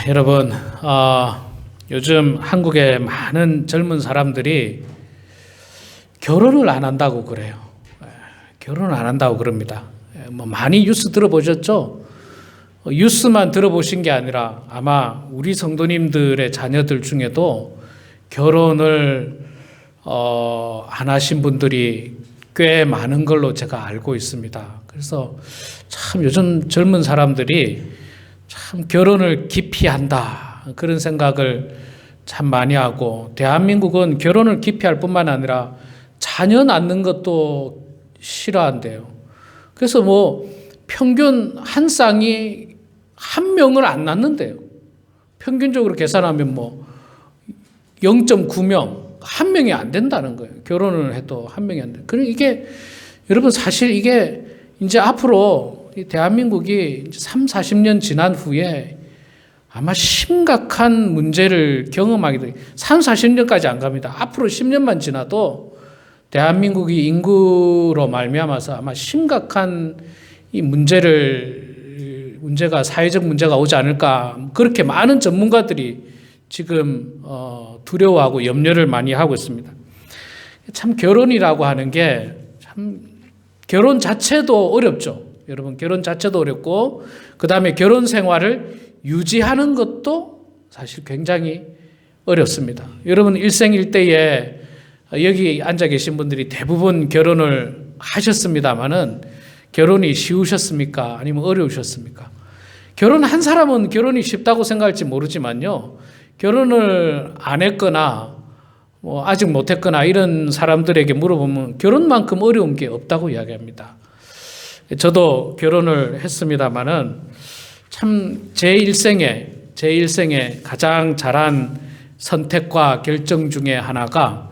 여러분, 요즘 한국의 많은 젊은 사람들이 결혼을 안 한다고 그래요. 결혼을 안 한다고 그럽니다. 많이 뉴스 들어보셨죠? 뉴스만 들어보신 게 아니라 아마 우리 성도님들의 자녀들 중에도 결혼을 안 하신 분들이 꽤 많은 걸로 제가 알고 있습니다. 그래서 참 요즘 젊은 사람들이 참 결혼을 기피한다 그런 생각을 참 많이 하고, 대한민국은 결혼을 기피할 뿐만 아니라 자녀 낳는 것도 싫어한대요. 그래서 평균 한 쌍이 한 명을 안 낳는데요. 평균적으로 계산하면 0.9명, 한 명이 안 된다는 거예요. 결혼을 해도 한 명이 안 돼. 그러니까 이게 여러분 사실 이게 이제 앞으로 대한민국이 3, 40년 지난 후에 아마 심각한 문제를 경험하게 돼. 3, 40년까지 안 갑니다. 앞으로 10년만 지나도 대한민국이 인구로 말미암아서 아마 심각한 이 문제가 사회적 문제가 오지 않을까, 그렇게 많은 전문가들이 지금 두려워하고 염려를 많이 하고 있습니다. 참 결혼이라고 하는 게 참 결혼 자체도 어렵죠. 여러분, 결혼 자체도 어렵고 그 다음에 결혼 생활을 유지하는 것도 사실 굉장히 어렵습니다. 여러분 일생일대에 여기 앉아 계신 분들이 대부분 결혼을 하셨습니다마는 결혼이 쉬우셨습니까? 아니면 어려우셨습니까? 결혼한 사람은 결혼이 쉽다고 생각할지 모르지만요, 결혼을 안 했거나 아직 못했거나 이런 사람들에게 물어보면 결혼만큼 어려운 게 없다고 이야기합니다. 저도 결혼을 했습니다마는 참 제 일생에 가장 잘한 선택과 결정 중에 하나가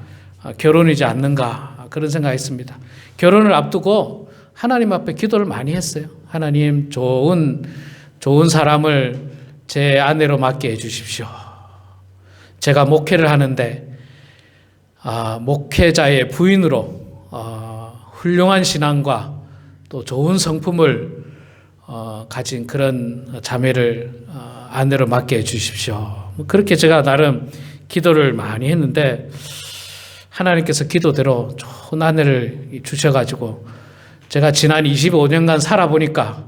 결혼이지 않는가, 그런 생각했습니다. 결혼을 앞두고 하나님 앞에 기도를 많이 했어요. 하나님, 좋은 사람을 제 아내로 맡게 해주십시오. 제가 목회를 하는데 목회자의 부인으로 훌륭한 신앙과 또 좋은 성품을 가진 그런 자매를 아내로 맡게 해주십시오. 그렇게 제가 나름 기도를 많이 했는데 하나님께서 기도대로 좋은 아내를 주셔가지고 제가 지난 25년간 살아보니까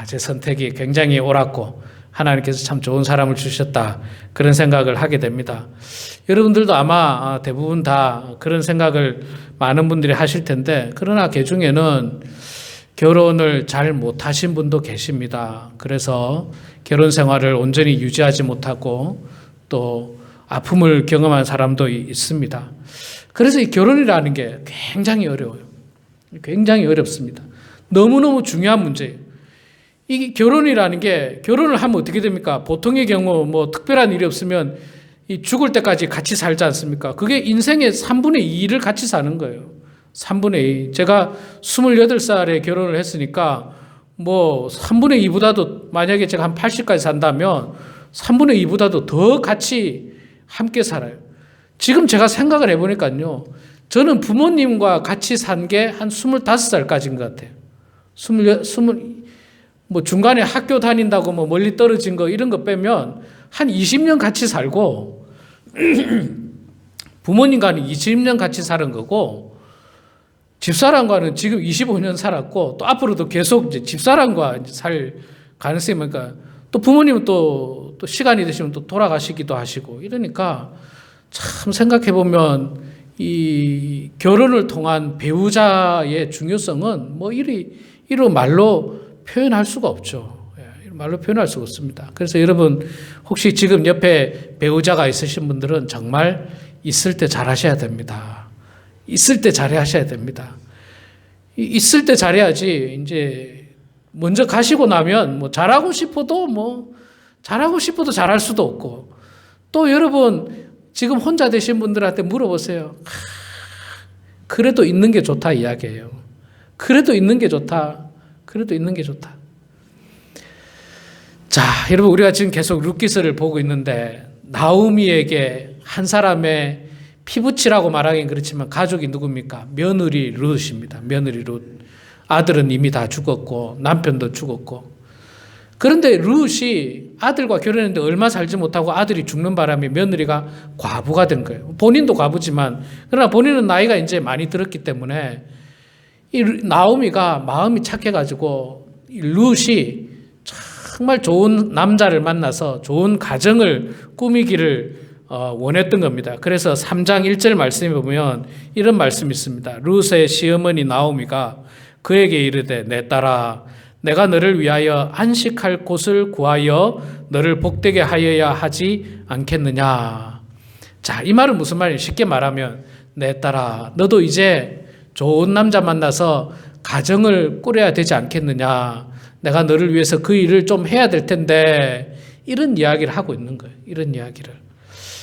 제 선택이 굉장히 옳았고 하나님께서 참 좋은 사람을 주셨다, 그런 생각을 하게 됩니다. 여러분들도 아마 대부분 다 그런 생각을 많은 분들이 하실 텐데, 그러나 그 중에는 결혼을 잘 못하신 분도 계십니다. 그래서 결혼 생활을 온전히 유지하지 못하고 또 아픔을 경험한 사람도 있습니다. 그래서 이 결혼이라는 게 굉장히 어려워요. 굉장히 어렵습니다. 너무너무 중요한 문제예요. 이 결혼이라는 게, 결혼을 하면 어떻게 됩니까? 보통의 경우 특별한 일이 없으면 이 죽을 때까지 같이 살지 않습니까? 그게 인생의 3분의 2를 같이 사는 거예요. 3분의 2. 제가 28살에 결혼을 했으니까 3분의 2보다도, 만약에 제가 한 80까지 산다면 3분의 2보다도 더 같이 함께 살아요. 지금 제가 생각을 해보니까요, 저는 부모님과 같이 산 게 한 25살까지인 것 같아요. 중간에 학교 다닌다고 멀리 떨어진 거 이런 거 빼면 한 20년 같이 살고 부모님과는 20년 같이 사는 거고, 집사람과는 지금 25년 살았고, 또 앞으로도 계속 이제 집사람과 살 가능성이 많으니까, 또 부모님은 또 시간이 되시면 또 돌아가시기도 하시고 이러니까 참 생각해보면 이 결혼을 통한 배우자의 중요성은 이로 말로 표현할 수가 없죠. 말로 표현할 수가 없습니다. 그래서 여러분, 혹시 지금 옆에 배우자가 있으신 분들은 정말 있을 때 잘하셔야 됩니다. 있을 때 잘하셔야 됩니다. 있을 때 잘해야지, 이제 먼저 가시고 나면 잘하고 싶어도 잘할 수도 없고, 또 여러분 지금 혼자 되신 분들한테 물어보세요. 그래도 있는 게 좋다 이야기예요. 그래도 있는 게 좋다. 그래도 있는 게 좋다. 자, 여러분, 우리가 지금 계속 룻기서를 보고 있는데, 나오미에게 한 사람의 피부치라고 말하기는 그렇지만 가족이 누굽니까? 며느리 룻입니다. 며느리 룻. 아들은 이미 다 죽었고 남편도 죽었고, 그런데 룻이 아들과 결혼했는데 얼마 살지 못하고 아들이 죽는 바람에 며느리가 과부가 된 거예요. 본인도 과부지만 그러나 본인은 나이가 이제 많이 들었기 때문에 이 나오미가 마음이 착해가지고 이 룻이 정말 좋은 남자를 만나서 좋은 가정을 꾸미기를 원했던 겁니다. 그래서 3장 1절 말씀에 보면 이런 말씀이 있습니다. 룻의 시어머니 나오미가 그에게 이르되 내 딸아 내가 너를 위하여 안식할 곳을 구하여 너를 복되게 하여야 하지 않겠느냐. 자, 이 말은 무슨 말이에요? 쉽게 말하면 내 딸아 너도 이제 좋은 남자 만나서 가정을 꾸려야 되지 않겠느냐. 내가 너를 위해서 그 일을 좀 해야 될 텐데 이런 이야기를 하고 있는 거예요. 이런 이야기를.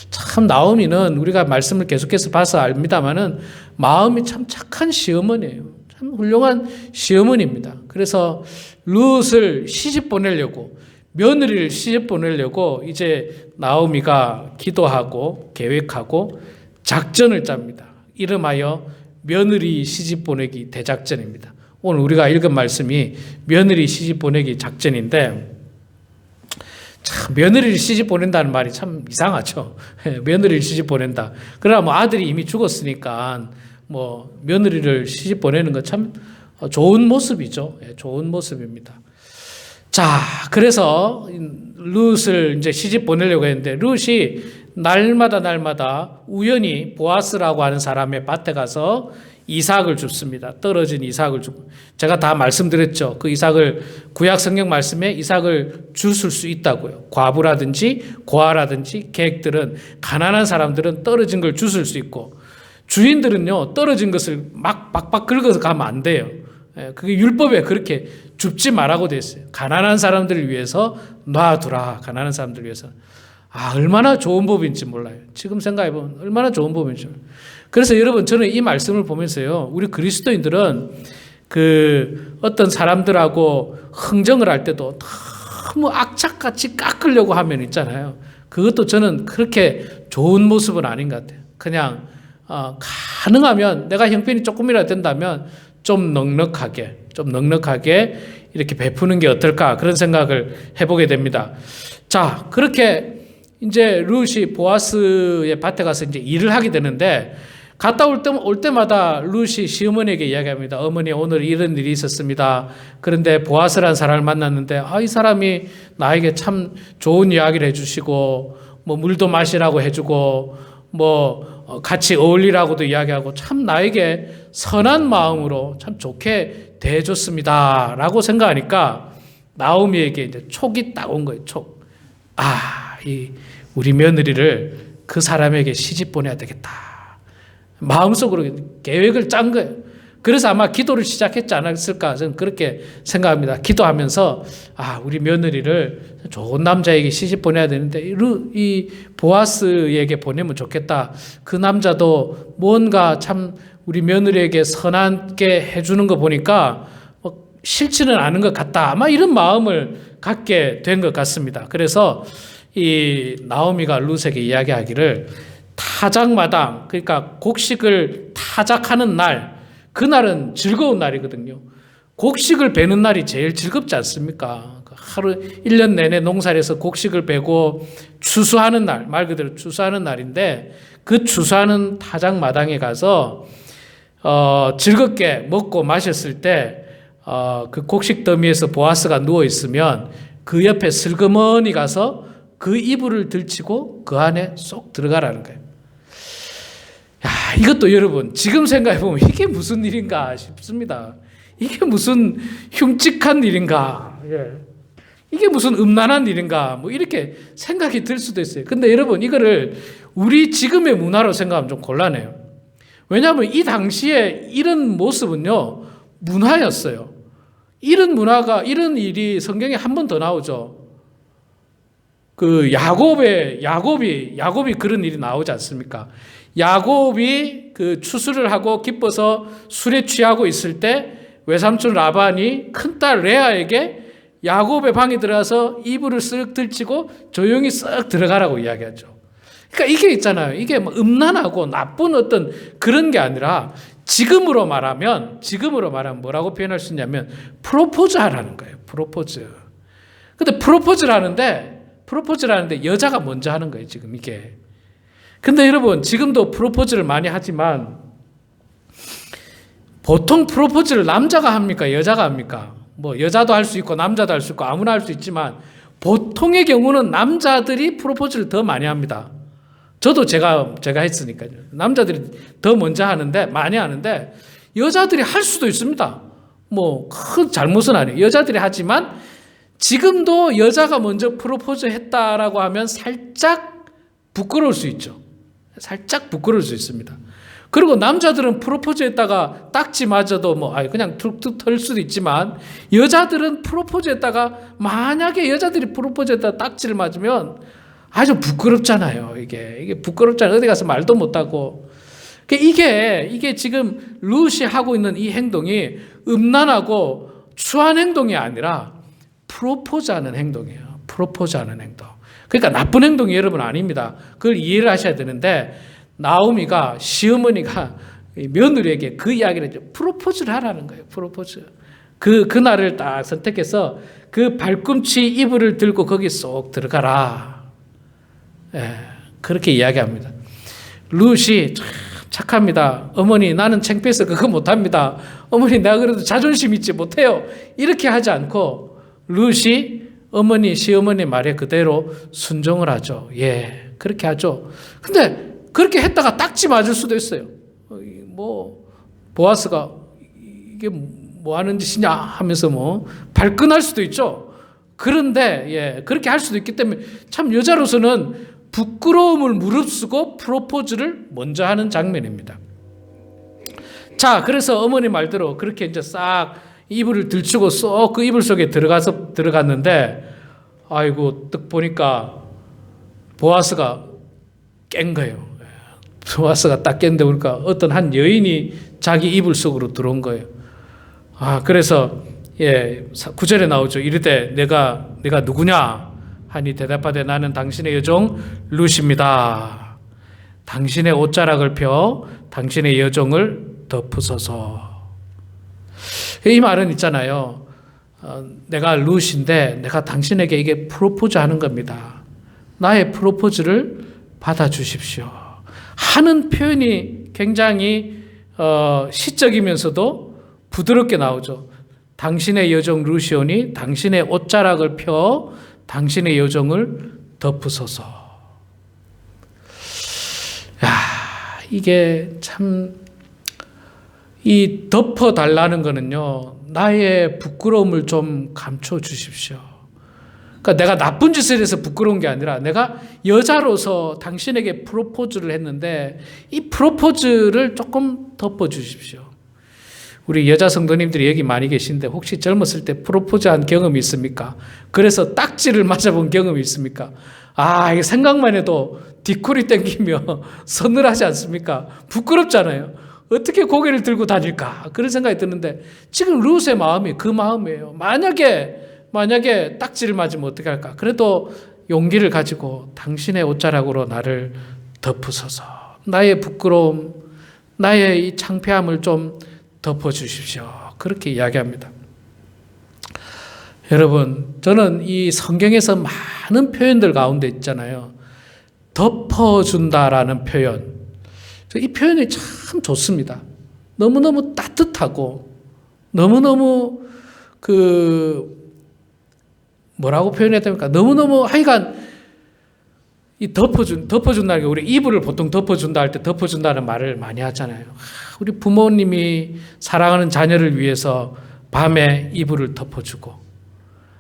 참 나오미는 우리가 말씀을 계속해서 봐서 압니다마는 마음이 참 착한 시어머니예요. 참 훌륭한 시어머니입니다. 그래서 룻을 시집 보내려고 며느리를 시집 보내려고 이제 나오미가 기도하고 계획하고 작전을 짭니다. 이름하여 며느리 시집 보내기 대작전입니다. 오늘 우리가 읽은 말씀이 며느리 시집 보내기 작전인데 참 며느리를 시집 보낸다는 말이 참 이상하죠. 며느리를 시집 보낸다. 그러나 뭐 아들이 이미 죽었으니까 뭐 며느리를 시집 보내는 건 참 좋은 모습이죠. 좋은 모습입니다. 자, 그래서 룻을 이제 시집 보내려고 했는데 룻이 날마다 우연히 보아스라고 하는 사람의 밭에 가서 이삭을 줍습니다. 떨어진 이삭을 주고 제가 다 말씀드렸죠. 그 이삭을 구약 성경 말씀에 이삭을 주실 수 있다고요. 과부라든지 고아라든지 객들은 가난한 사람들은 떨어진 걸 주실 수 있고 주인들은요 떨어진 것을 막 빡빡 긁어서 가면 안 돼요. 그게 율법에 그렇게 줍지 말라고 돼 있어요. 가난한 사람들을 위해서 놔두라. 가난한 사람들을 위해서. 얼마나 좋은 법인지 몰라요. 지금 생각해보면 얼마나 좋은 법인지 몰라요. 그래서 여러분 저는 이 말씀을 보면서요. 우리 그리스도인들은 그 어떤 사람들하고 흥정을 할 때도 너무 악착같이 깎으려고 하면 있잖아요. 그것도 저는 그렇게 좋은 모습은 아닌 것 같아요. 그냥 가능하면 내가 형편이 조금이라도 된다면 좀 넉넉하게 이렇게 베푸는 게 어떨까 그런 생각을 해보게 됩니다. 자, 그렇게 이제 룻이 보아스의 밭에 가서 이제 일을 하게 되는데 갔다 올 때마다 룻이 시어머니에게 이야기합니다. 어머니 오늘 이런 일이 있었습니다. 그런데 보아스라는 사람을 만났는데 이 사람이 나에게 참 좋은 이야기를 해주시고 뭐 물도 마시라고 해주고 뭐 같이 어울리라고도 이야기하고 참 나에게 선한 마음으로 참 좋게 대해줬습니다. 라고 생각하니까 나오미에게 이제 촉이 딱 온 거예요. 촉. 우리 며느리를 그 사람에게 시집 보내야 되겠다. 마음속으로 계획을 짠 거예요. 그래서 아마 기도를 시작했지 않았을까 저는 그렇게 생각합니다. 기도하면서 우리 며느리를 좋은 남자에게 시집 보내야 되는데 이 보아스에게 보내면 좋겠다. 그 남자도 뭔가 참 우리 며느리에게 선하게 해주는 거 보니까 싫지는 않은 것 같다. 아마 이런 마음을 갖게 된 것 같습니다. 그래서 이 나오미가 룻에게 이야기하기를 타작마당, 그러니까 곡식을 타작하는 날, 그날은 즐거운 날이거든요. 곡식을 베는 날이 제일 즐겁지 않습니까? 하루 1년 내내 농사를 해서 곡식을 베고 추수하는 날, 말 그대로 추수하는 날인데 그 추수하는 타작마당에 가서 즐겁게 먹고 마셨을 때 그 곡식 더미에서 보아스가 누워 있으면 그 옆에 슬그머니 가서 그 이불을 들치고 그 안에 쏙 들어가라는 거예요. 이것도 여러분 지금 생각해보면 이게 무슨 일인가 싶습니다. 이게 무슨 흉측한 일인가, 이게 무슨 음란한 일인가, 뭐 이렇게 생각이 들 수도 있어요. 근데 여러분 이거를 우리 지금의 문화로 생각하면 좀 곤란해요. 왜냐하면 이 당시에 이런 모습은요 문화였어요. 이런 문화가, 이런 일이 성경에 한 번 더 나오죠. 그 야곱이 그런 일이 나오지 않습니까? 야곱이 그 추수를 하고 기뻐서 술에 취하고 있을 때 외삼촌 라반이 큰딸 레아에게 야곱의 방에 들어가서 이불을 쓱 들치고 조용히 쓱 들어가라고 이야기하죠. 그러니까 이게 있잖아요. 이게 뭐 음란하고 나쁜 어떤 그런 게 아니라 지금으로 말하면 뭐라고 표현할 수 있냐면 프로포즈 하라는 거예요. 프로포즈. 근데 프로포즈를 하는데 여자가 먼저 하는 거예요, 지금 이게. 근데 여러분, 지금도 프로포즈를 많이 하지만 보통 프로포즈를 남자가 합니까? 여자가 합니까? 뭐 여자도 할 수 있고 남자도 할 수 있고 아무나 할 수 있지만 보통의 경우는 남자들이 프로포즈를 더 많이 합니다. 저도 제가 했으니까요. 남자들이 더 먼저 하는데, 많이 하는데 여자들이 할 수도 있습니다. 뭐 큰 잘못은 아니에요. 여자들이 하지만 지금도 여자가 먼저 프로포즈 했다라고 하면 살짝 부끄러울 수 있죠. 살짝 부끄러울 수 있습니다. 그리고 남자들은 프로포즈 했다가 딱지 맞아도 그냥 툭툭 털 수도 있지만, 여자들은 프로포즈 했다가 만약에 여자들이 프로포즈 했다가 딱지를 맞으면 아주 부끄럽잖아요. 이게 부끄럽잖아요. 어디 가서 말도 못하고. 이게 지금 룻이 하고 있는 이 행동이 음란하고 추한 행동이 아니라 프로포즈하는 행동이에요. 프로포즈하는 행동. 그러니까 나쁜 행동이 여러분 아닙니다. 그걸 이해를 하셔야 되는데, 나오미가, 시어머니가 며느리에게 그 이야기를 했죠. 프로포즈를 하라는 거예요. 프로포즈. 그날을 딱 선택해서 그 발꿈치 이불을 들고 거기 쏙 들어가라. 예, 그렇게 이야기합니다. 룻이 참 착합니다. 어머니, 나는 창피해서 그거 못합니다. 어머니, 내가 그래도 자존심 있지 못해요. 이렇게 하지 않고 룻이 시어머니 말에 그대로 순종을 하죠. 예, 그렇게 하죠. 근데 그렇게 했다가 딱지 맞을 수도 있어요. 보아스가 이게 뭐 하는 짓이냐 하면서 발끈할 수도 있죠. 그런데 그렇게 할 수도 있기 때문에 참 여자로서는 부끄러움을 무릅쓰고 프로포즈를 먼저 하는 장면입니다. 자, 그래서 어머니 말대로 그렇게 이제 싹 이불을 들추고 쏙 그 이불 속에 들어갔는데, 아이고, 딱 보니까 보아스가 깬 거예요. 보아스가 딱 깼는데 보니까 어떤 한 여인이 자기 이불 속으로 들어온 거예요. 그래서 9절에 나오죠. 이르되 내가 누구냐 하니 대답하되 나는 당신의 여종 룻입니다. 당신의 옷자락을 펴 당신의 여종을 덮으소서. 이 말은 있잖아요. 내가 룻인데 내가 당신에게 이게 프로포즈 하는 겁니다. 나의 프로포즈를 받아주십시오 하는 표현이 굉장히 시적이면서도 부드럽게 나오죠. 당신의 여종 룻이오니 당신의 옷자락을 펴 당신의 여종을 덮으소서. 이게 참, 이 덮어달라는 거는요, 나의 부끄러움을 좀 감춰 주십시오. 그러니까 내가 나쁜 짓을 해서 부끄러운 게 아니라 내가 여자로서 당신에게 프로포즈를 했는데 이 프로포즈를 조금 덮어주십시오. 우리 여자 성도님들이 여기 많이 계신데 혹시 젊었을 때 프로포즈한 경험이 있습니까? 그래서 딱지를 맞아본 경험이 있습니까? 이게 생각만 해도 뒷골이 땡기며 서늘하지 않습니까? 부끄럽잖아요. 어떻게 고개를 들고 다닐까? 그런 생각이 드는데 지금 룻의 마음이 그 마음이에요. 만약에 딱지를 맞으면 어떻게 할까? 그래도 용기를 가지고 당신의 옷자락으로 나를 덮으소서. 나의 부끄러움, 나의 이 창피함을 좀 덮어주십시오. 그렇게 이야기합니다. 여러분, 저는 이 성경에서 많은 표현들 가운데 있잖아요. 덮어준다라는 표현. 이 표현이 참 좋습니다. 너무너무 따뜻하고 너무너무 뭐라고 표현해야 됩니까? 너무너무 하여간 이 덮어준다는 게, 우리 이불을 보통 덮어준다 할 때 덮어준다는 말을 많이 하잖아요. 우리 부모님이 사랑하는 자녀를 위해서 밤에 이불을 덮어주고,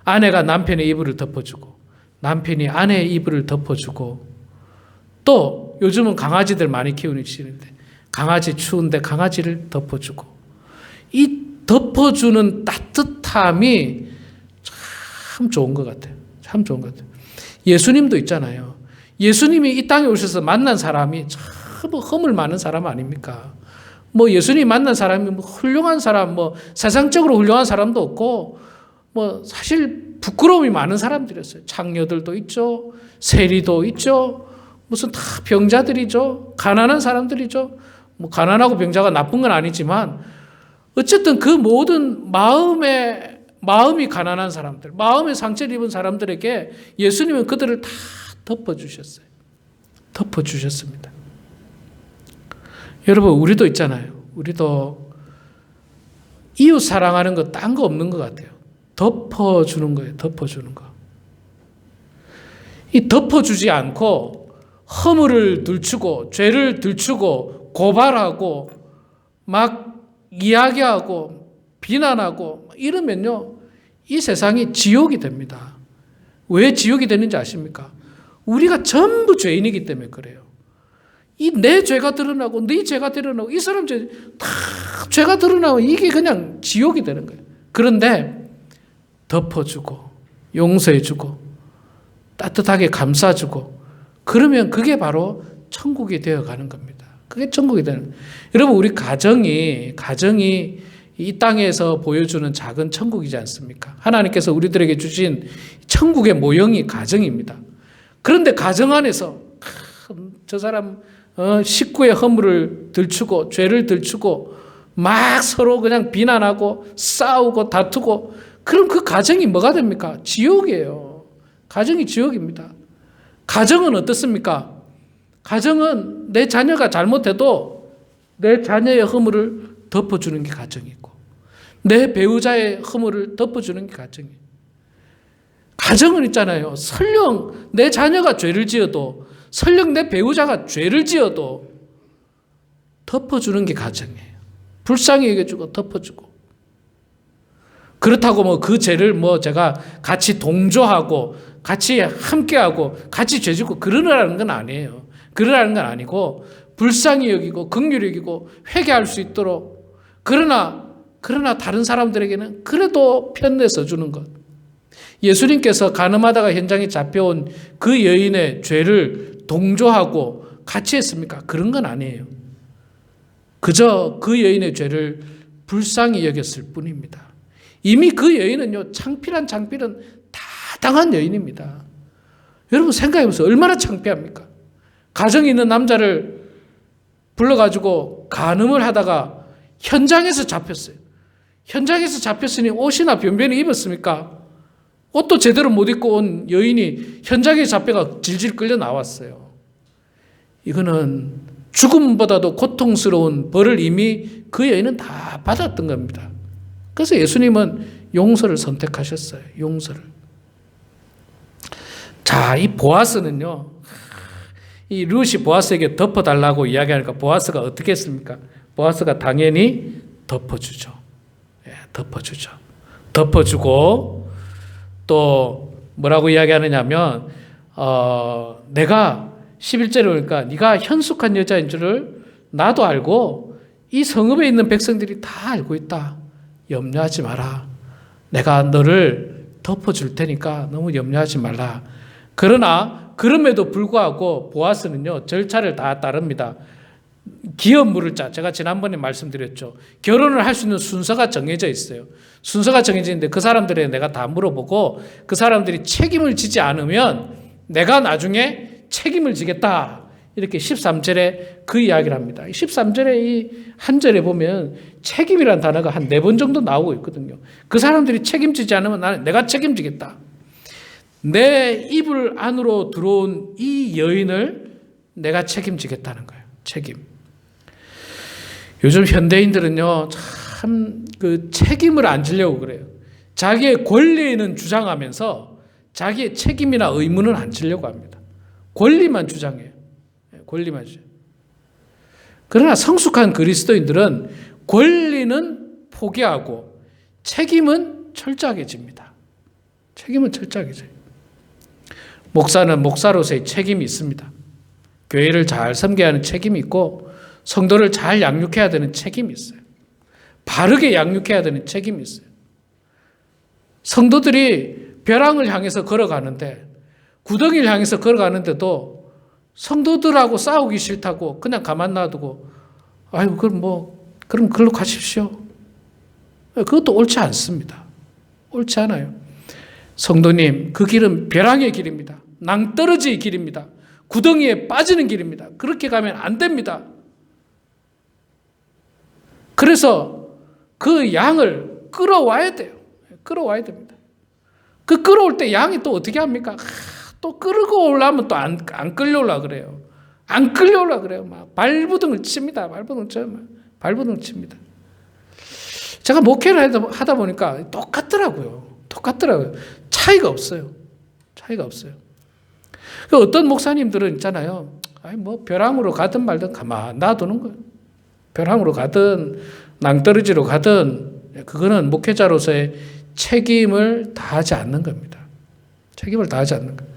아내가 남편의 이불을 덮어주고, 남편이 아내의 이불을 덮어주고, 또 요즘은 강아지들 많이 키우시는데 강아지 추운데 강아지를 덮어주고, 이 덮어주는 따뜻함이 참 좋은 것 같아요. 참 좋은 것 같아요. 예수님도 있잖아요. 예수님이 이 땅에 오셔서 만난 사람이 참 허물 많은 사람 아닙니까? 예수님 만난 사람이 훌륭한 사람, 세상적으로 훌륭한 사람도 없고, 사실 부끄러움이 많은 사람들이었어요. 창녀들도 있죠. 세리도 있죠. 무슨 다 병자들이죠. 가난한 사람들이죠. 가난하고 병자가 나쁜 건 아니지만, 어쨌든 그 모든 마음의 마음이 가난한 사람들, 마음의 상처를 입은 사람들에게 예수님은 그들을 다 덮어주셨어요. 덮어주셨습니다. 여러분, 우리도 있잖아요. 우리도 이웃 사랑하는 거 딴 거 없는 것 같아요. 덮어주는 거예요. 덮어주는 거. 이 덮어주지 않고 허물을 들추고 죄를 들추고 고발하고 막 이야기하고 비난하고 이러면요, 이 세상이 지옥이 됩니다. 왜 지옥이 되는지 아십니까? 우리가 전부 죄인이기 때문에 그래요. 이 내 죄가 드러나고 네 죄가 드러나고 이 사람 죄 다 죄가 드러나고 이게 그냥 지옥이 되는 거예요. 그런데 덮어주고 용서해주고 따뜻하게 감싸주고 그러면 그게 바로 천국이 되어가는 겁니다. 그게 천국이 되는 거예요. 여러분, 우리 가정이 이 땅에서 보여주는 작은 천국이지 않습니까? 하나님께서 우리들에게 주신 천국의 모형이 가정입니다. 그런데 가정 안에서 저 사람 식구의 허물을 들추고 죄를 들추고 막 서로 그냥 비난하고 싸우고 다투고 그럼 그 가정이 뭐가 됩니까? 지옥이에요. 가정이 지옥입니다. 가정은 어떻습니까? 가정은 내 자녀가 잘못해도 내 자녀의 허물을 덮어주는 게 가정이고 내 배우자의 허물을 덮어주는 게 가정이에요. 가정은 있잖아요. 설령 내 자녀가 죄를 지어도 설령 내 배우자가 죄를 지어도 덮어주는 게 가정이에요. 불쌍히 여겨주고 덮어주고. 그렇다고 뭐 그 죄를 뭐 제가 같이 동조하고 같이 함께하고 같이 죄 짓고 그러라는 건 아니에요. 그러라는 건 아니고 불쌍히 여기고 긍휼히 여기고 회개할 수 있도록 그러나 다른 사람들에게는 그래도 편내서 주는 것. 예수님께서 간음하다가 현장에 잡혀온 그 여인의 죄를 동조하고 같이 했습니까? 그런 건 아니에요. 그저 그 여인의 죄를 불쌍히 여겼을 뿐입니다. 이미 그 여인은요, 창피란 다 당한 여인입니다. 여러분 생각해보세요. 얼마나 창피합니까? 가정에 있는 남자를 불러가지고 간음을 하다가 현장에서 잡혔어요. 현장에서 잡혔으니 옷이나 변변히 입었습니까? 옷도 제대로 못 입고 온 여인이 현장에 잡혀가 질질 끌려 나왔어요. 이거는 죽음보다도 고통스러운 벌을 이미 그 여인은 다 받았던 겁니다. 그래서 예수님은 용서를 선택하셨어요. 용서를. 자, 이 보아스는요, 이 룻이 보아스에게 덮어달라고 이야기하니까 보아스가 어떻게 했습니까? 보아스가 당연히 덮어주죠. 덮어주죠. 덮어주고 또 뭐라고 이야기하느냐면 내가 11절에 보니까 네가 현숙한 여자인 줄을 나도 알고 이 성읍에 있는 백성들이 다 알고 있다. 염려하지 마라. 내가 너를 덮어줄 테니까 너무 염려하지 말라. 그러나 그럼에도 불구하고 보아스는요, 절차를 다 따릅니다. 기업 물을 자, 제가 지난번에 말씀드렸죠. 결혼을 할 수 있는 순서가 정해져 있어요. 순서가 정해져 있는데 그 사람들에 내가 다 물어보고 그 사람들이 책임을 지지 않으면 내가 나중에 책임을 지겠다. 이렇게 13절에 그 이야기를 합니다. 13절에 이 한 절에 보면 책임이라는 단어가 한 4번 정도 나오고 있거든요. 그 사람들이 책임지지 않으면 내가 책임지겠다. 내 이불 안으로 들어온 이 여인을 내가 책임지겠다는 거예요. 책임. 요즘 현대인들은요, 참 그 책임을 안 지려고 그래요. 자기의 권리는 주장하면서 자기의 책임이나 의무는 안 지려고 합니다. 권리만 주장해요. 권리만 주장해요. 그러나 성숙한 그리스도인들은 권리는 포기하고 책임은 철저하게 집니다. 책임은 철저하게 져요. 목사는 목사로서의 책임이 있습니다. 교회를 잘 섬겨야 하는 책임이 있고 성도를 잘 양육해야 되는 책임이 있어요. 바르게 양육해야 되는 책임이 있어요. 성도들이 벼랑을 향해서 걸어가는데 구덩이를 향해서 걸어가는데도 성도들하고 싸우기 싫다고 그냥 가만 놔두고 아이고 그럼 글로 가십시오. 그것도 옳지 않습니다. 옳지 않아요. 성도님, 그 길은 벼랑의 길입니다. 낭떠러지의 길입니다. 구덩이에 빠지는 길입니다. 그렇게 가면 안 됩니다. 그래서 그 양을 끌어와야 돼요. 끌어와야 됩니다. 그 끌어올 때 양이 또 어떻게 합니까? 또 끌고 오려면 또 안 끌려오려 그래요. 안 끌려오려 그래요. 막 발부둥을 칩니다. 발부둥을 칩니다. 제가 목회를 하다 보니까 똑같더라고요. 차이가 없어요. 어떤 목사님들은 있잖아요. 뭐 벼랑으로 가든 말든 가만 놔두는 거예요. 벼랑으로 가든 낭떠러지로 가든 그거는 목회자로서의 책임을 다하지 않는 겁니다. 책임을 다하지 않는 거예요.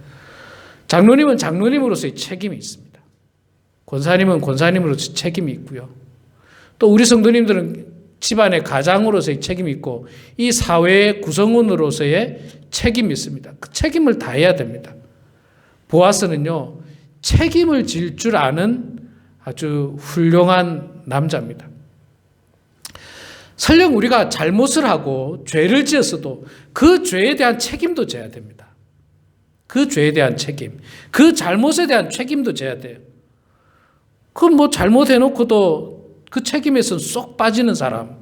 장로님은 장로님으로서의 책임이 있습니다. 권사님은 권사님으로서의 책임이 있고요. 또 우리 성도님들은 집안의 가장으로서의 책임이 있고 이 사회의 구성원으로서의 책임이 있습니다. 그 책임을 다해야 됩니다. 보아스는요, 책임을 질 줄 아는 아주 훌륭한 남자입니다. 설령 우리가 잘못을 하고 죄를 지었어도 그 죄에 대한 책임도 져야 됩니다. 그 죄에 대한 책임, 그 잘못에 대한 책임도 져야 돼요. 뭐 잘못해놓고도 그 책임에서 쏙 빠지는 사람,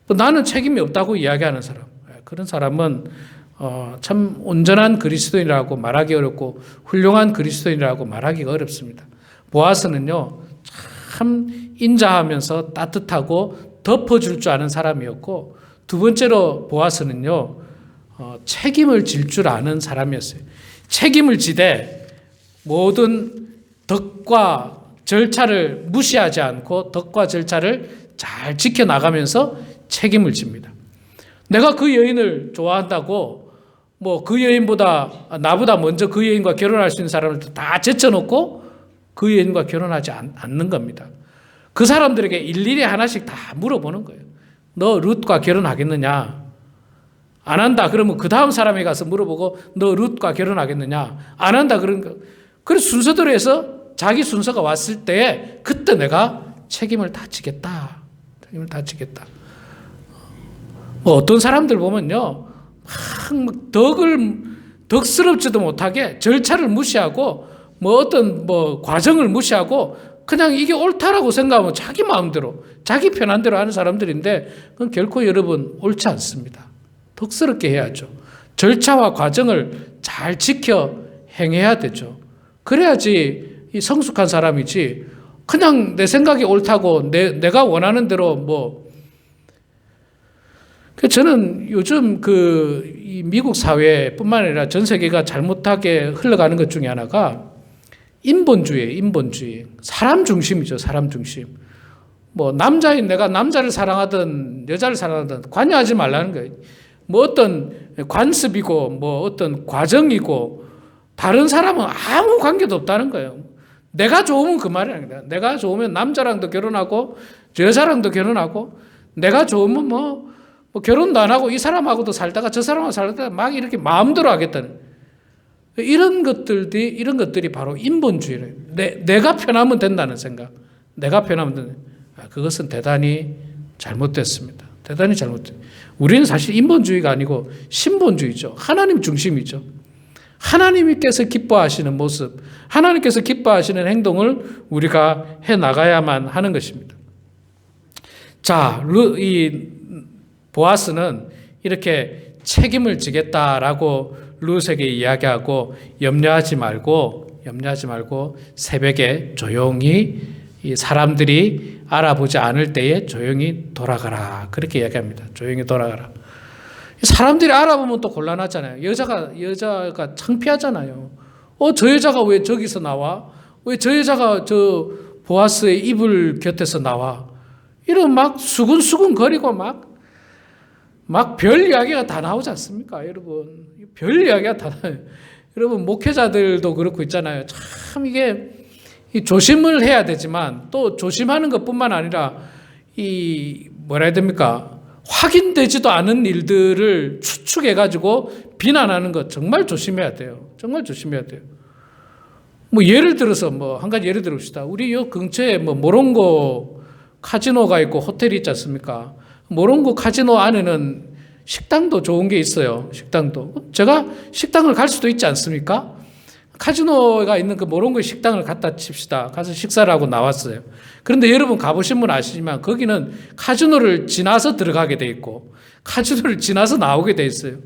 나는 책임이 없다고 이야기하는 사람, 그런 사람은 참 온전한 그리스도인이라고 말하기 어렵고 훌륭한 그리스도인이라고 말하기가 어렵습니다. 보아스는요, 참 인자하면서 따뜻하고 덮어줄 줄 아는 사람이었고, 두 번째로 보아스는요, 책임을 질 줄 아는 사람이었어요. 책임을 지되 모든 덕과 절차를 무시하지 않고 덕과 절차를 잘 지켜나가면서 책임을 집니다. 내가 그 여인을 좋아한다고 뭐 그 여인보다 나보다 먼저 그 여인과 결혼할 수 있는 사람을 다 제쳐놓고 그 여인과 결혼하지 않는 겁니다. 그 사람들에게 일일이 하나씩 다 물어보는 거예요. 너 룻과 결혼하겠느냐? 안 한다 그러면 그 다음 사람에 가서 물어보고 너 룻과 결혼하겠느냐? 안 한다 그런 거. 그래서 순서대로 해서 자기 순서가 왔을 때 그때 내가 책임을 다 지겠다. 뭐 어떤 사람들 보면요, 막 덕스럽지도 못하게 절차를 무시하고 뭐 어떤 뭐 과정을 무시하고 그냥 이게 옳다라고 생각하면 자기 마음대로 자기 편한 대로 하는 사람들인데 그건 결코 여러분 옳지 않습니다. 덕스럽게 해야죠. 절차와 과정을 잘 지켜 행해야 되죠. 그래야지 이 성숙한 사람이지 그냥 내 생각이 옳다고 내가 원하는 대로 뭐. 저는 요즘 이 미국 사회뿐만 아니라 전 세계가 잘못하게 흘러가는 것 중에 하나가 인본주의. 사람 중심이죠, 사람 중심. 뭐 남자인 내가 남자를 사랑하든 여자를 사랑하든 관여하지 말라는 거예요. 뭐 어떤 관습이고 뭐 어떤 과정이고 다른 사람은 아무 관계도 없다는 거예요. 내가 좋으면 그 말이 아닙니다. 내가 좋으면 남자랑도 결혼하고 여자랑도 결혼하고 내가 좋으면 뭐 결혼도 안 하고 이 사람하고도 살다가 저 사람하고 살다가 막 이렇게 마음대로 하겠다는 이런 것들이 바로 인본주의예요. 내가 편하면 된다는 생각. 내가 편하면 된다. 그것은 대단히 잘못됐습니다. 대단히 잘못됐어요. 우리는 사실 인본주의가 아니고 신본주의죠. 하나님 중심이죠. 하나님께서 기뻐하시는 모습, 하나님께서 기뻐하시는 행동을 우리가 해나가야만 하는 것입니다. 자, 이 보아스는 이렇게 책임을 지겠다라고 룻에게 이야기하고 염려하지 말고 새벽에 조용히 이 사람들이 알아보지 않을 때에 조용히 돌아가라. 그렇게 이야기합니다. 조용히 돌아가라. 사람들이 알아보면 또 곤란하잖아요. 여자가 창피하잖아요. 저 여자가 왜 저기서 나와? 왜 저 여자가 저 보아스의 이불 곁에서 나와? 이런 막 수근수근 거리고 막 별 이야기가 다 나오지 않습니까, 여러분? 별 이야기가 다 나와요. 여러분, 목회자들도 그렇고 있잖아요. 참 이게 조심을 해야 되지만 또 조심하는 것뿐만 아니라 뭐라 해야 됩니까? 확인되지도 않은 일들을 추측해가지고 비난하는 것 정말 조심해야 돼요. 정말 조심해야 돼요. 뭐 예를 들어서 한 가지 예를 들읍시다. 우리 요 근처에 모롱고 카지노가 있고 호텔이 있지 않습니까? 모롱고 카지노 안에는 식당도 좋은 게 있어요. 식당도. 제가 식당을 갈 수도 있지 않습니까? 카지노가 있는 그 모롱고 식당을 갔다 칩시다. 가서 식사를 하고 나왔어요. 그런데 여러분 가보신 분 아시지만 거기는 카지노를 지나서 들어가게 돼 있고 카지노를 지나서 나오게 돼 있어요.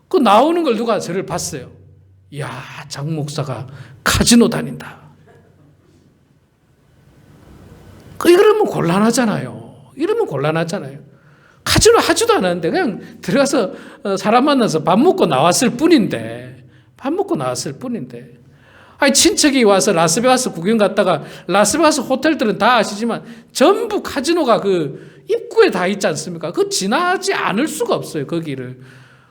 그 나오는 걸 누가 저를 봤어요. 이야, 장 목사가 카지노 다닌다. 이러면 곤란하잖아요. 이러면 곤란하잖아요. 카지노 하지도 않았는데 그냥 들어가서 사람 만나서 밥 먹고 나왔을 뿐인데 아니 친척이 와서 라스베가스 구경 갔다가 라스베가스 호텔들은 다 아시지만 전부 카지노가 그 입구에 다 있지 않습니까? 그 지나지 않을 수가 없어요. 거기를.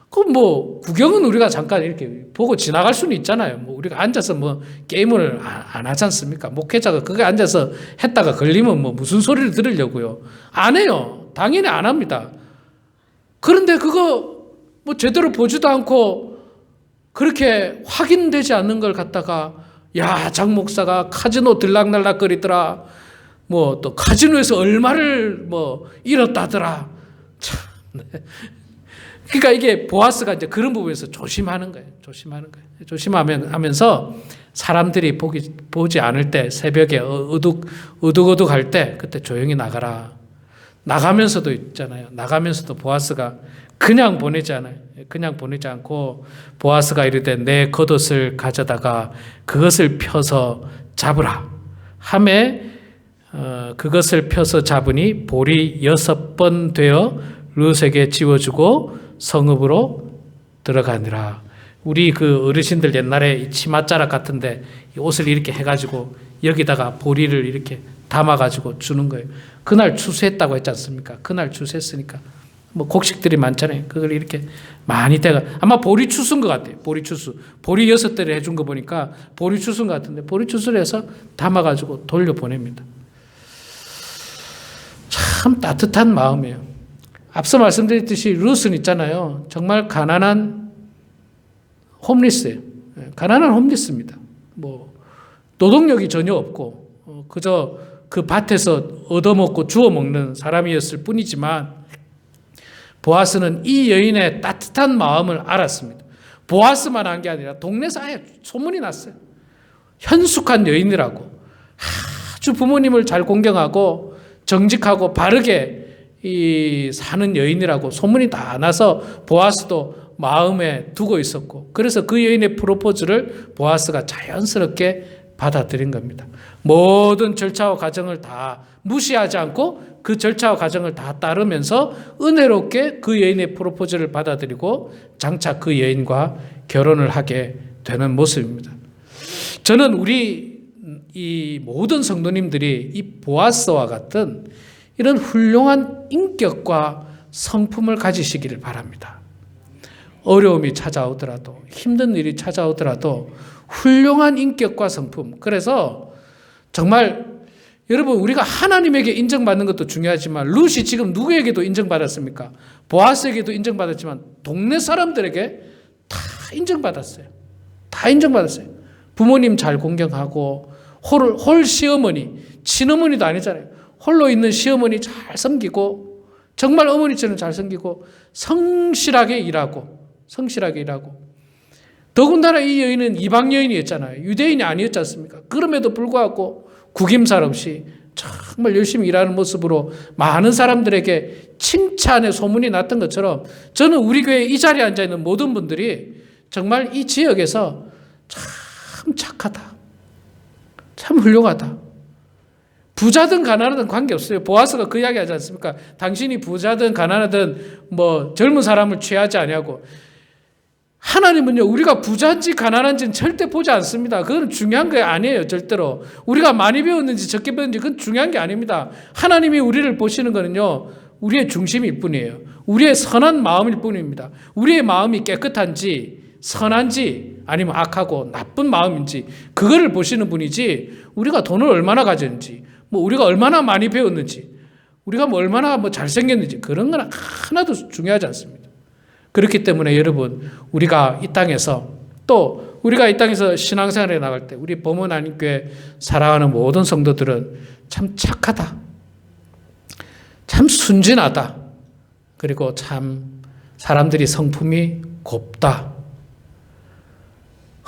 그 뭐 구경은 우리가 잠깐 이렇게 보고 지나갈 수는 있잖아요. 뭐 우리가 앉아서 뭐 게임을 안 하지 않습니까? 목회자가 거기 앉아서 했다가 걸리면 뭐 무슨 소리를 들으려고요? 안 해요. 당연히 안 합니다. 그런데 그거 뭐 제대로 보지도 않고 그렇게 확인되지 않는 걸 갖다가 야, 장 목사가 카지노 들락날락거리더라. 뭐 또 카지노에서 얼마를 뭐 잃었다더라. 참. 네. 그러니까 이게 보아스가 이제 그런 부분에서 조심하는 거예요. 조심하면서 사람들이 보지 않을 때 새벽에 어둑어둑할 때 그때 조용히 나가라. 나가면서도 있잖아요. 나가면서도 보아스가 그냥 보내지 않아요. 그냥 보내지 않고 보아스가 이르되 내 겉옷을 가져다가 그것을 펴서 잡으라. 하매 그것을 펴서 잡으니 볼이 6번 되어 룻에게 지워주고 성읍으로 들어가니라. 우리 그 어르신들 옛날에 치맛자락 같은데 옷을 이렇게 해가지고 여기다가 보리를 이렇게 담아가지고 주는 거예요. 그날 추수했다고 했지 않습니까? 그날 추수했으니까 뭐 곡식들이 많잖아요. 그걸 이렇게 많이 대가 아마 보리 추수인 것 같아요. 보리 추수. 보리 6대를 해준 거 보니까 보리 추수인 것 같은데 보리 추수를 해서 담아가지고 돌려보냅니다. 참 따뜻한 마음이에요. 앞서 말씀드렸듯이 룻은 있잖아요. 정말 가난한 홈리스예요. 가난한 홈리스입니다. 뭐 노동력이 전혀 없고 그저 그 밭에서 얻어먹고 주워 먹는 사람이었을 뿐이지만 보아스는 이 여인의 따뜻한 마음을 알았습니다. 보아스만 한 게 아니라 동네에서 아예 소문이 났어요. 현숙한 여인이라고. 아주 부모님을 잘 공경하고 정직하고 바르게 사는 여인이라고 소문이 다 나서 보아스도 마음에 두고 있었고 그래서 그 여인의 프로포즈를 보아스가 자연스럽게 받아들인 겁니다. 모든 절차와 과정을 다 무시하지 않고 그 절차와 과정을 다 따르면서 은혜롭게 그 여인의 프로포즈를 받아들이고 장차 그 여인과 결혼을 하게 되는 모습입니다. 저는 우리 이 모든 성도님들이 이 보아스와 같은 이런 훌륭한 인격과 성품을 가지시기를 바랍니다. 어려움이 찾아오더라도 힘든 일이 찾아오더라도 훌륭한 인격과 성품. 그래서 정말 여러분 우리가 하나님에게 인정받는 것도 중요하지만 룻이 지금 누구에게도 인정받았습니까? 보아스에게도 인정받았지만 동네 사람들에게 다 인정받았어요. 다 인정받았어요. 부모님 잘 공경하고 홀 시어머니, 친어머니도 아니잖아요. 홀로 있는 시어머니 잘 섬기고 정말 어머니처럼 잘 섬기고 성실하게 일하고 더군다나 이 여인은 이방 여인이었잖아요. 유대인이 아니었지 않습니까? 그럼에도 불구하고 구김살 없이 정말 열심히 일하는 모습으로 많은 사람들에게 칭찬의 소문이 났던 것처럼 저는 우리 교회 이 자리에 앉아있는 모든 분들이 정말 이 지역에서 참 착하다. 참 훌륭하다. 부자든 가난하든 관계없어요. 보아스가 그 이야기 하지 않습니까? 당신이 부자든 가난하든 뭐 젊은 사람을 취하지 아니하고 하나님은요 우리가 부자인지 가난한지는 절대 보지 않습니다. 그건 중요한 게 아니에요. 절대로. 우리가 많이 배웠는지 적게 배웠는지 그건 중요한 게 아닙니다. 하나님이 우리를 보시는 거는요 우리의 중심일 뿐이에요. 우리의 선한 마음일 뿐입니다. 우리의 마음이 깨끗한지 선한지 아니면 악하고 나쁜 마음인지 그거를 보시는 분이지 우리가 돈을 얼마나 가졌는지 뭐 우리가 얼마나 많이 배웠는지 우리가 뭐 얼마나 뭐 잘생겼는지 그런 건 하나도 중요하지 않습니다. 그렇기 때문에 여러분 우리가 이 땅에서 또 우리가 이 땅에서 신앙생활에 나갈 때 우리 범원 안인교회 사랑하는 모든 성도들은 참 착하다. 참 순진하다. 그리고 참 사람들이 성품이 곱다.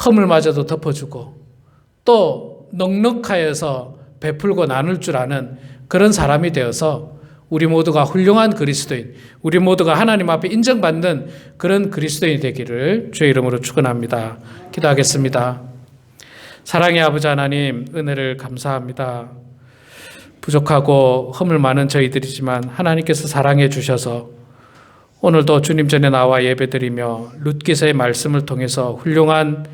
허물마저도 덮어주고 또 넉넉하여서 베풀고 나눌 줄 아는 그런 사람이 되어서 우리 모두가 훌륭한 그리스도인, 우리 모두가 하나님 앞에 인정받는 그런 그리스도인이 되기를 주의 이름으로 축원합니다. 기도하겠습니다. 사랑의 아버지 하나님, 은혜를 감사합니다. 부족하고 허물 많은 저희들이지만 하나님께서 사랑해 주셔서 오늘도 주님 전에 나와 예배드리며 룻기서의 말씀을 통해서 훌륭한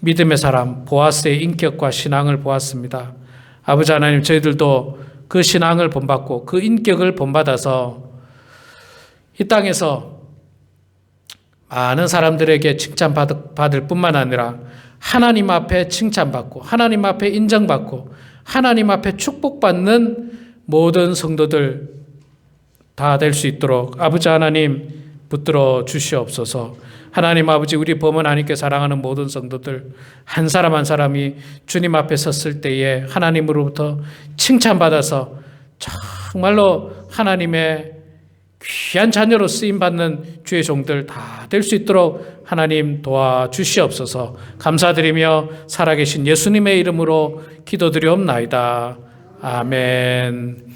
믿음의 사람 보아스의 인격과 신앙을 보았습니다. 아버지 하나님, 저희들도 그 신앙을 본받고 그 인격을 본받아서 이 땅에서 많은 사람들에게 칭찬받을 뿐만 아니라 하나님 앞에 칭찬받고 하나님 앞에 인정받고 하나님 앞에 축복받는 모든 성도들 다 될 수 있도록 아버지 하나님 붙들어 주시옵소서. 하나님 아버지, 우리 범은 하나님께 사랑하는 모든 성도들 한 사람 한 사람이 주님 앞에 섰을 때에 하나님으로부터 칭찬받아서 정말로 하나님의 귀한 자녀로 쓰임받는 주의 종들 다 될 수 있도록 하나님 도와주시옵소서. 감사드리며 살아계신 예수님의 이름으로 기도드리옵나이다. 아멘.